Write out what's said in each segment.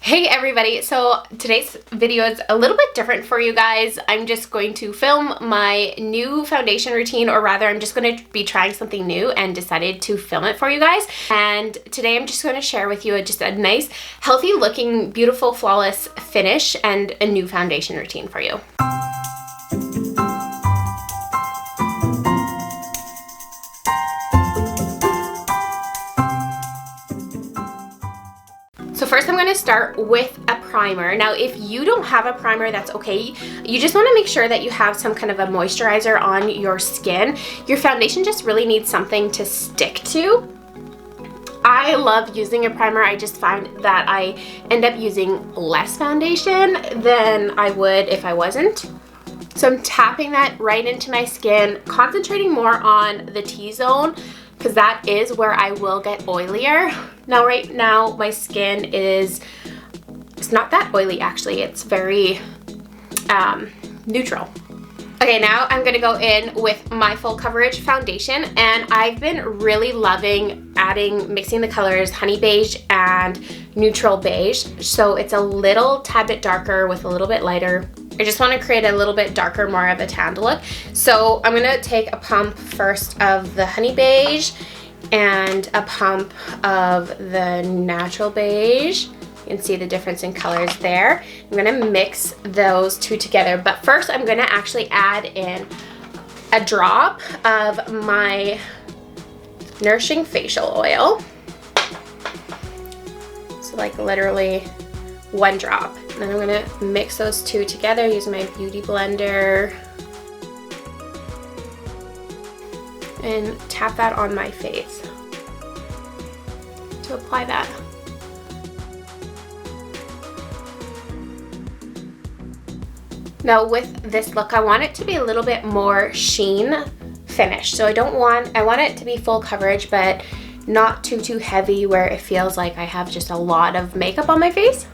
Hey everybody, so today's video is a little bit different for you guys. I'm just going to film my new foundation routine, or rather I'm just going to be trying something new and decided to film it for you guys. And today I'm just going to share with you just a nice, healthy looking, beautiful, flawless finish and a new foundation routine for you. So first I'm going to start with a primer. Now if you don't have a primer, that's okay. You just want to make sure that you have some kind of a moisturizer on your skin. Your foundation just really needs something to stick to. I love using a primer. I just find that I end up using less foundation than I would if I wasn't. So I'm tapping that right into my skin, concentrating more on the T-zone, because that is where I will get oilier. Now right now my skin it's not that oily actually, it's very neutral. Okay, now I'm gonna go in with my full coverage foundation, and I've been really loving mixing the colors honey beige and neutral beige. So it's a little tad bit darker with a little bit lighter. I just want to create a little bit darker, more of a tanned look. So I'm gonna take a pump first of the honey beige and a pump of the natural beige. You can see the difference in colors there. I'm gonna mix those two together, but first I'm gonna actually add in a drop of my nourishing facial oil. So like literally one drop. And then I'm gonna mix those two together using my beauty blender and tap that on my face to apply that. Now with this look, I want it to be a little bit more sheen finish. So I want it to be full coverage, but not too heavy where it feels like I have just a lot of makeup on my face.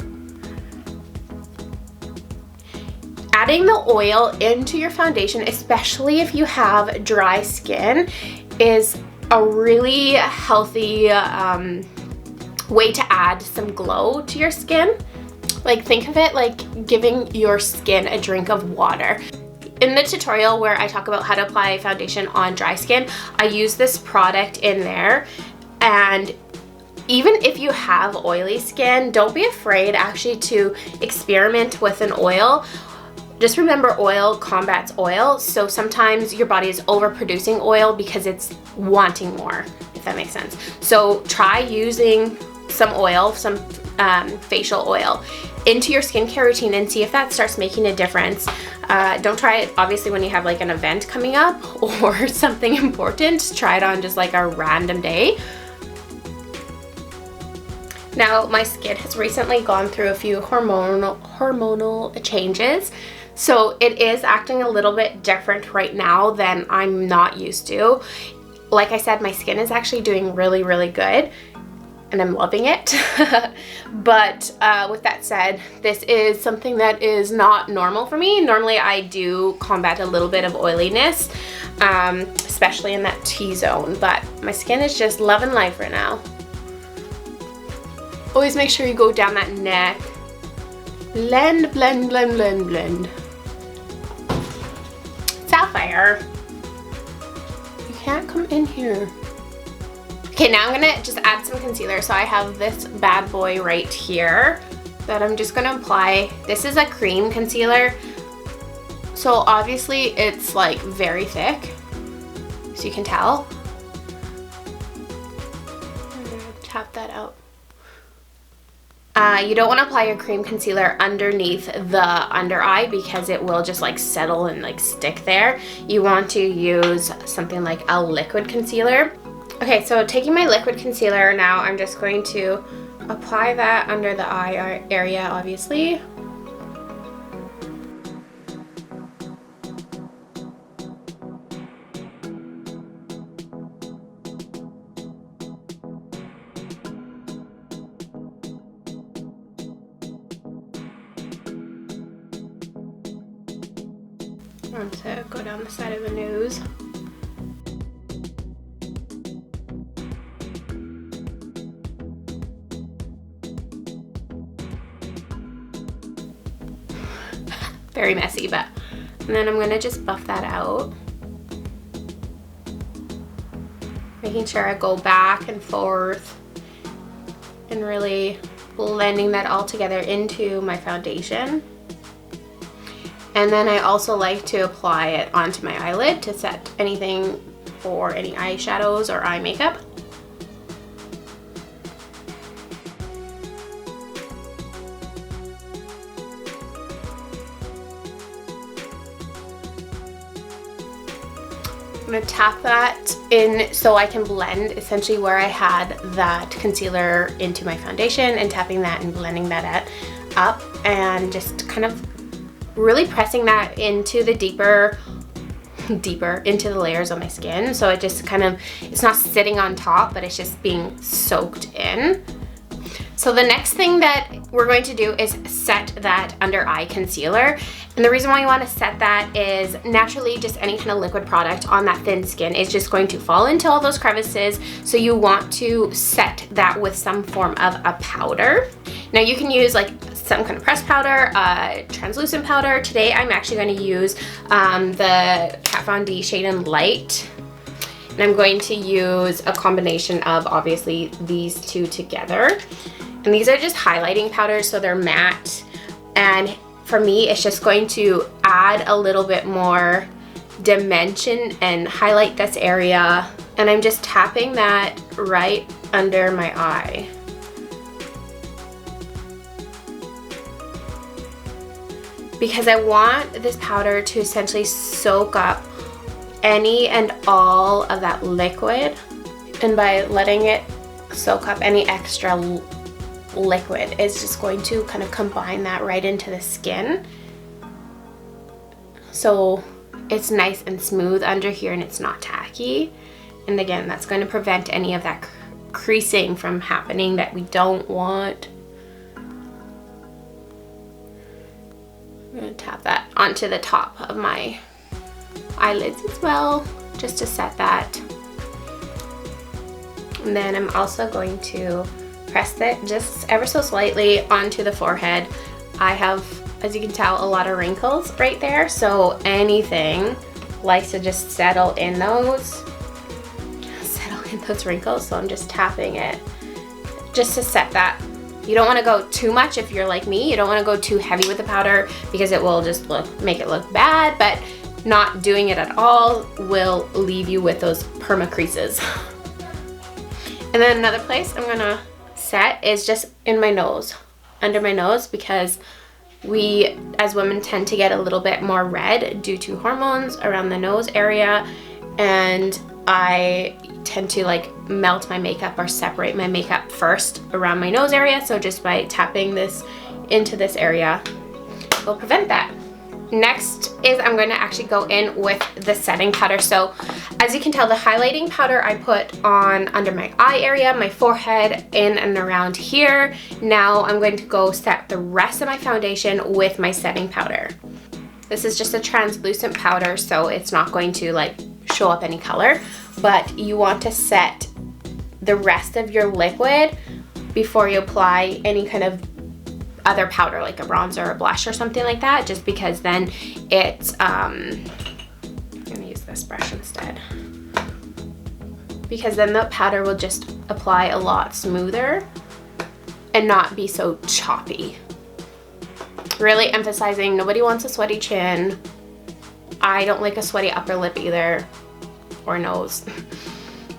Adding the oil into your foundation, especially if you have dry skin, is a really healthy way to add some glow to your skin. Like think of it like giving your skin a drink of water. In the tutorial where I talk about how to apply foundation on dry skin, I use this product in there. And even if you have oily skin, don't be afraid actually to experiment with an oil. Just remember, oil combats oil, so sometimes your body is overproducing oil because it's wanting more, if that makes sense. So try using some oil, some facial oil into your skincare routine and see if that starts making a difference. Don't try it obviously when you have like an event coming up or something important. Try it on just like a random day. Now my skin has recently gone through a few hormonal changes. So it is acting a little bit different right now than I'm not used to. Like I said, my skin is actually doing really good and I'm loving it. But with that said, this is something that is not normal for me. Normally I do combat a little bit of oiliness, especially in that T-zone, but my skin is just loving life right now. Always make sure you go down that neck. Blend, blend, blend, blend, blend. Sapphire, you can't come in here. Okay, now I'm gonna just add some concealer. So I have this bad boy right here that I'm just gonna apply. This is a cream concealer. So obviously it's like very thick, so you can tell. I'm gonna tap that out. You don't want to apply your cream concealer underneath the under eye because it will just like settle and like stick there. You want to use something like a liquid concealer. Okay, so taking my liquid concealer now, I'm just going to apply that under the eye area, obviously. I'm to go down the side of the nose. very messy, but, and then I'm gonna just buff that out. Making sure I go back and forth and really blending that all together into my foundation. And then I also like to apply it onto my eyelid to set anything for any eyeshadows or eye makeup. I'm gonna tap that in so I can blend essentially where I had that concealer into my foundation, and tapping that and blending that up and just kind of really pressing that into the deeper into the layers of my skin, so it just kind of, it's not sitting on top, but it's just being soaked in. So the next thing that we're going to do is set that under eye concealer. And the reason why you want to set that is naturally just any kind of liquid product on that thin skin is just going to fall into all those crevices. So you want to set that with some form of a powder. Now you can use like some kind of pressed powder, translucent powder. Today I'm actually going to use the Kat Von D Shade and Light. And I'm going to use a combination of obviously these two together. And these are just highlighting powders, so they're matte. And for me, it's just going to add a little bit more dimension and highlight this area. And I'm just tapping that right under my eye. Because I want this powder to essentially soak up any and all of that liquid. And by letting it soak up any extra liquid, it's just going to kind of combine that right into the skin. So it's nice and smooth under here and it's not tacky. And again, that's going to prevent any of that creasing from happening that we don't want. I'm going to tap that onto the top of my eyelids as well, just to set that. And then I'm also going to press it just ever so slightly onto the forehead. I have, as you can tell, a lot of wrinkles right there, so anything likes to just settle in those wrinkles. So I'm just tapping it just to set that. You don't want to go too much if you're like me. You don't want to go too heavy with the powder because it will just make it look bad, but not doing it at all will leave you with those perma creases. And then another place I'm gonna set is just in my nose, under my nose, because we as women tend to get a little bit more red due to hormones around the nose area, and I tend to like melt my makeup or separate my makeup first around my nose area. So just by tapping this into this area will prevent that. Next is I'm going to actually go in with the setting powder. So as you can tell, the highlighting powder I put on under my eye area, my forehead, in and around here. Now I'm going to go set the rest of my foundation with my setting powder. This is just a translucent powder, so it's not going to like show up any color, but you want to set the rest of your liquid before you apply any kind of other powder like a bronzer or a blush or something like that, just because then it's I'm gonna use this brush instead, because then the powder will just apply a lot smoother and not be so choppy. Really emphasizing, nobody wants a sweaty chin. I don't like a sweaty upper lip either, or nose,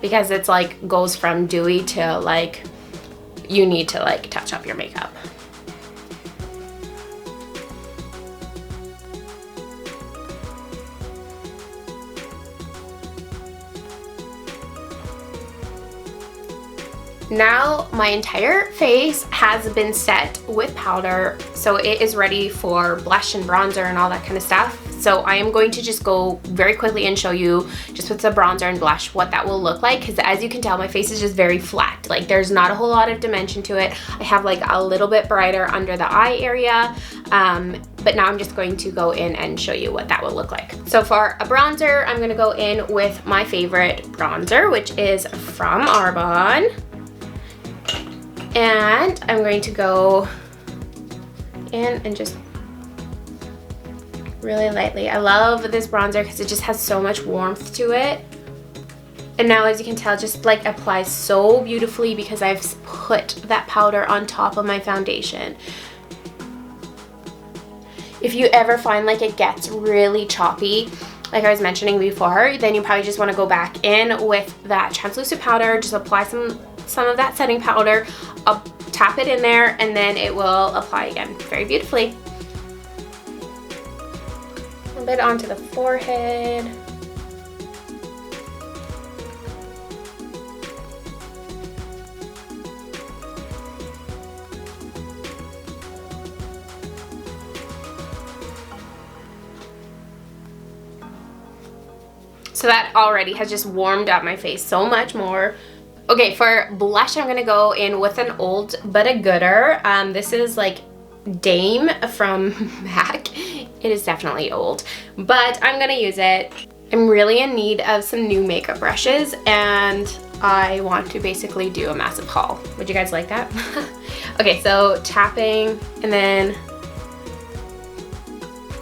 because it's like goes from dewy to like you need to like touch up your makeup. Now my entire face has been set with powder, so it is ready for blush and bronzer and all that kind of stuff. So I am going to just go very quickly and show you just with the bronzer and blush what that will look like, because as you can tell, my face is just very flat. Like there's not a whole lot of dimension to it. I have like a little bit brighter under the eye area, but now I'm just going to go in and show you what that will look like. So for a bronzer, I'm gonna go in with my favorite bronzer, which is from Arbonne. And I'm going to go in and just really lightly. I love this bronzer because it just has so much warmth to it. And now, as you can tell, just like applies so beautifully because I've put that powder on top of my foundation. If you ever find like it gets really choppy, like I was mentioning before, then you probably just want to go back in with that translucent powder, just apply some of that setting powder, tap it in there, and then it will apply again very beautifully. A little bit onto the forehead. So that already has just warmed up my face so much more. Okay, for blush, I'm gonna go in with an old but a gooder. This is like Dame from MAC. It is definitely old, but I'm gonna use it. I'm really in need of some new makeup brushes, and I want to basically do a massive haul. Would you guys like that? Okay, so tapping, and then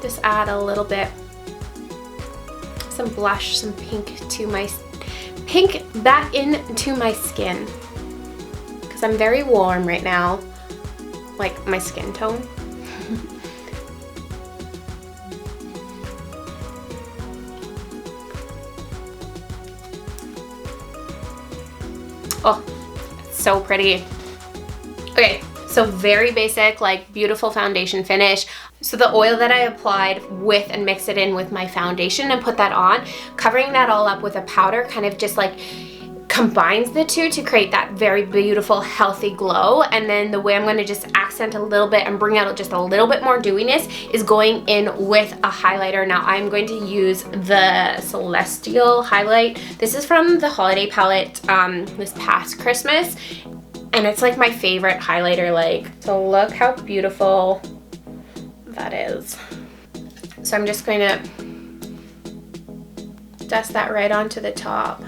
just add a little bit, some blush, some pink back into my skin, because I'm very warm right now, like my skin tone. Oh, so pretty. Okay, so very basic, like beautiful foundation finish. So the oil that I applied with and mixed it in with my foundation and put that on, covering that all up with a powder kind of just like combines the two to create that very beautiful, healthy glow. And then the way I'm gonna just accent a little bit and bring out just a little bit more dewiness is going in with a highlighter. Now I'm going to use the Celestial highlight. This is from the holiday palette this past Christmas. And it's like my favorite highlighter, like, so look how beautiful that is. So I'm just going to dust that right onto the top.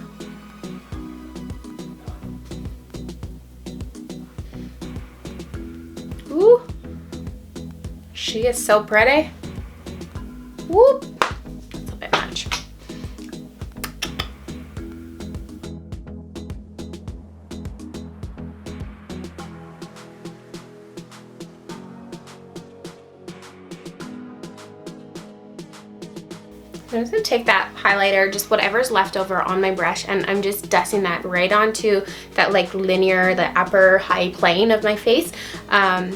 Ooh, she is so pretty. Whoop, that's a bit much. I'm just gonna take that highlighter, just whatever's left over on my brush, and I'm just dusting that right onto that like linear, the upper high plane of my face.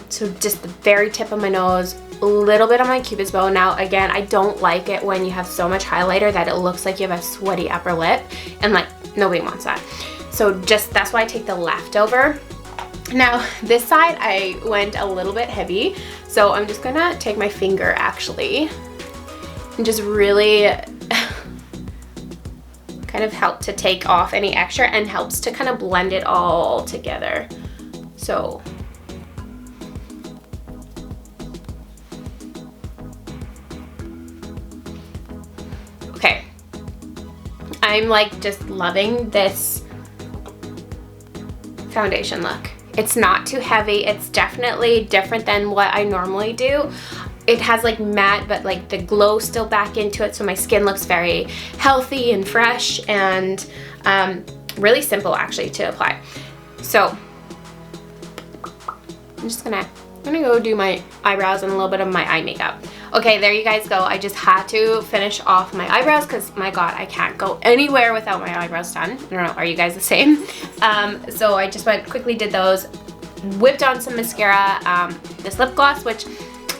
So just the very tip of my nose, a little bit on my cupid's bow. Now again, I don't like it when you have so much highlighter that it looks like you have a sweaty upper lip, and like nobody wants that. So just, that's why I take the leftover. Now this side I went a little bit heavy, so I'm just gonna take my finger actually and just really kind of help to take off any extra, and helps to kind of blend it all together. So okay, I'm like just loving this foundation look. It's not too heavy. It's definitely different than what I normally do. It has like matte, but like the glow still back into it, so my skin looks very healthy and fresh, and really simple actually to apply. So I'm just gonna go do my eyebrows and a little bit of my eye makeup. Okay, there you guys go. I just had to finish off my eyebrows because my god, I can't go anywhere without my eyebrows done. I don't know, are you guys the same? So I just quickly did those, whipped on some mascara, this lip gloss, which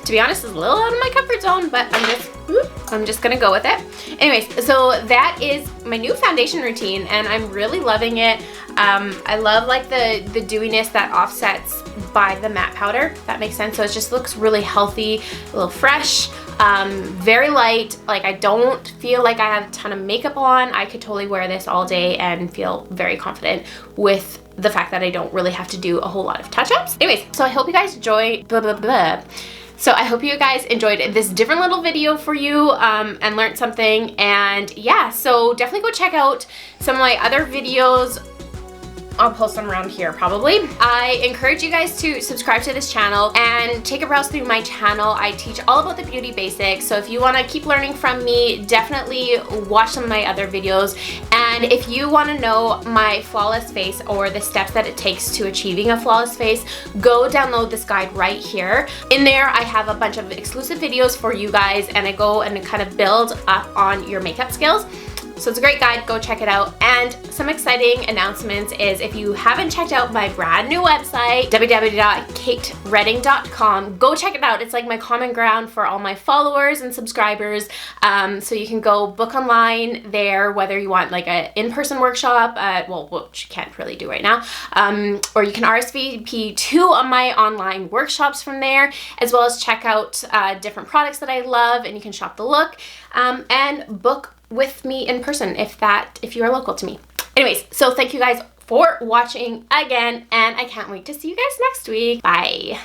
to be honest is a little out of my comfort zone, but I'm just gonna go with it. Anyways, so that is my new foundation routine, and I'm really loving it. I love like the dewiness that offsets by the matte powder, if that makes sense. So it just looks really healthy, a little fresh, very light. Like I don't feel like I have a ton of makeup on. I could totally wear this all day and feel very confident with the fact that I don't really have to do a whole lot of touch-ups. Anyways, so I hope you guys enjoy So I hope you guys enjoyed this different little video for you and learned something. And yeah, so definitely go check out some of my other videos I'll post them around here probably. I encourage you guys to subscribe to this channel and take a browse through my channel. I teach all about the beauty basics, so if you want to keep learning from me, definitely watch some of my other videos. And if you want to know my flawless face or the steps that it takes to achieving a flawless face, go download this guide right here. In there I have a bunch of exclusive videos for you guys, and I go and kind of build up on your makeup skills. So it's a great guide, go check it out. And some exciting announcements is if you haven't checked out my brand new website, www.kateredding.com, go check it out. It's like my common ground for all my followers and subscribers. So you can go book online there, whether you want like an in-person workshop, well, which you can't really do right now, or you can RSVP to my online workshops from there, as well as check out different products that I love, and you can shop the look and book with me in person if you are local to me. Anyways, so thank you guys for watching again, and I can't wait to see you guys next week. Bye.